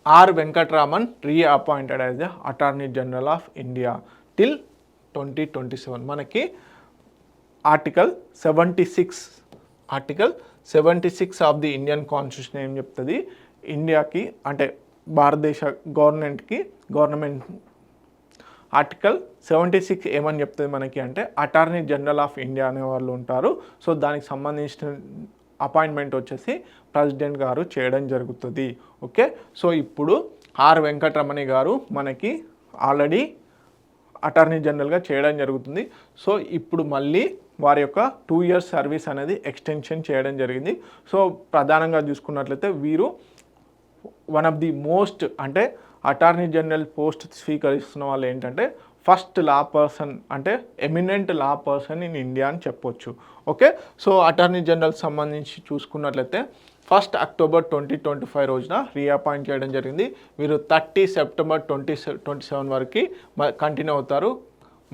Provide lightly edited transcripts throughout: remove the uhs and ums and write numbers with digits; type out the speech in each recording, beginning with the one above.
Are Venkatraman reappointed as the attorney general of India till 2027. మనకి article 76 of the Indian constitution ఏం చెప్తుంది, ఇండియాకి అంటే భారతదేశ గవర్నమెంట్ ఆర్టికల్ 76 ఏమని చెప్తుంది మనకి అంటే అటార్నీ జనరల్ ఆఫ్ ఇండియా అనే వాళ్ళు ఉంటారు. సో దానికి సంబంధించిన అపాయింట్మెంట్ వచ్చేసి ప్రెసిడెంట్ గారు చేయడం జరుగుతుంది. ఓకే, సో ఇప్పుడు ఆర్ వెంకటరమణి గారు మనకి ఆల్రెడీ అటార్నీ జనరల్గా చేయడం జరుగుతుంది. సో ఇప్పుడు మళ్ళీ వారి యొక్క 2 years సర్వీస్ అనేది ఎక్స్టెన్షన్ చేయడం జరిగింది. సో ప్రధానంగా చూసుకున్నట్లయితే వీరు వన్ ఆఫ్ ది మోస్ట్ అంటే అటార్నీ జనరల్ పోస్ట్ స్వీకరిస్తున్న వాళ్ళు ఏంటంటే ఫస్ట్ లా పర్సన్ అంటే eminent law person in India అని చెప్పొచ్చు. ఓకే, సో అటార్నీ జనరల్ సంబంధించి చూసుకున్నట్లయితే 1st October 2025 రోజున రీఅపాయింట్ చేయడం జరిగింది. వీరు 30 September 2027 వరకు కంటిన్యూ అవుతారు.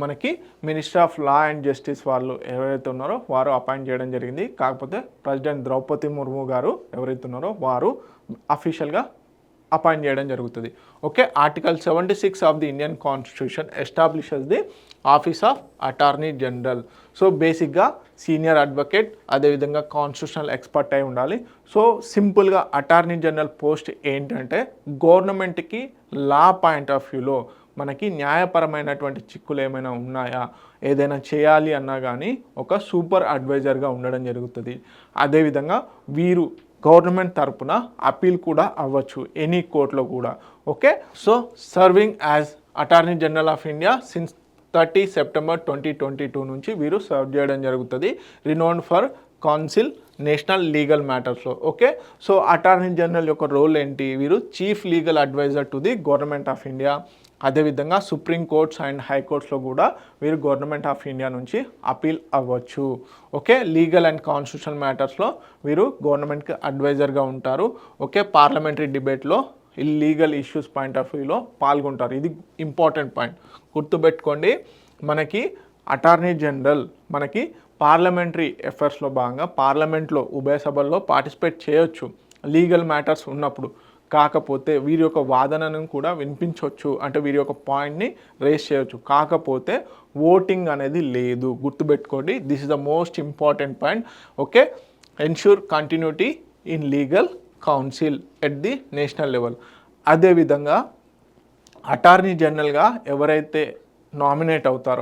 మనకి minister of law and justice వాళ్ళు ఎవరైతే ఉన్నారో వారు అపాయింట్ చేయడం జరిగింది. కాకపోతే ప్రెసిడెంట్ ద్రౌపది ముర్ము గారు ఎవరైతే ఉన్నారో వారు అఫీషియల్గా అపాయింట్ చేయడం జరుగుతుంది. Okay, article 76 of the Indian constitution establishes the office of attorney general. So బేసిక్గా సీనియర్ అడ్వకేట్ అదేవిధంగా కాన్స్టిట్యూషనల్ ఎక్స్పర్ట్ అయి ఉండాలి. సో సింపుల్గా అటార్నీ జనరల్ పోస్ట్ ఏంటంటే గవర్నమెంట్కి లా పాయింట్ ఆఫ్ వ్యూలో మనకి న్యాయపరమైనటువంటి చిక్కులు ఏమైనా ఉన్నాయా, ఏదైనా చేయాలి అన్నా కానీ ఒక సూపర్ అడ్వైజర్గా ఉండడం జరుగుతుంది. అదేవిధంగా వీరు గవర్నమెంట్ తరపున అపీల్ కూడా అవ్వచ్చు ఎనీ కోర్టులో కూడా. Okay, so serving as attorney general of India since 30 September 2022 నుంచి వీరు సర్వ్ చేయడం జరుగుతుంది. Renowned for council national legal మ్యాటర్స్లో. ఓకే, సో అటార్నీ జనరల్ యొక్క రోల్ ఏంటి, వీరు chief legal adviser to the government of India. అదేవిధంగా సుప్రీం కోర్ట్స్ అండ్ హైకోర్ట్స్లో కూడా వీరు గవర్నమెంట్ ఆఫ్ ఇండియా నుంచి అపీల్ అవ్వచ్చు. ఓకే, లీగల్ అండ్ కాన్స్టిట్యూషనల్ మ్యాటర్స్లో వీరు గవర్నమెంట్కి అడ్వైజర్గా ఉంటారు. ఓకే, పార్లమెంటరీ డిబేట్లో లీగల్ ఇష్యూస్ పాయింట్ ఆఫ్ వ్యూలో పాల్గొంటారు. ఇది ఇంపార్టెంట్ పాయింట్ గుర్తుపెట్టుకోండి. మనకి అటార్నీ జనరల్ మనకి పార్లమెంటరీ అఫైర్స్లో భాగంగా పార్లమెంట్లో ఉభయ సభల్లో పార్టిసిపేట్ చేయొచ్చు లీగల్ మ్యాటర్స్ ఉన్నప్పుడు. కాకపోతే వీరి యొక్క వాదనను కూడా వినిపించవచ్చు, అంటే వీరి యొక్క పాయింట్ని రేస్ చేయొచ్చు. కాకపోతే ఓటింగ్ అనేది లేదు, గుర్తుపెట్టుకోండి. This is the most important point. Okay, ensure continuity in legal council at the national level. అదేవిధంగా అటార్నీ జనరల్గా ఎవరైతే నామినేట్ అవుతారో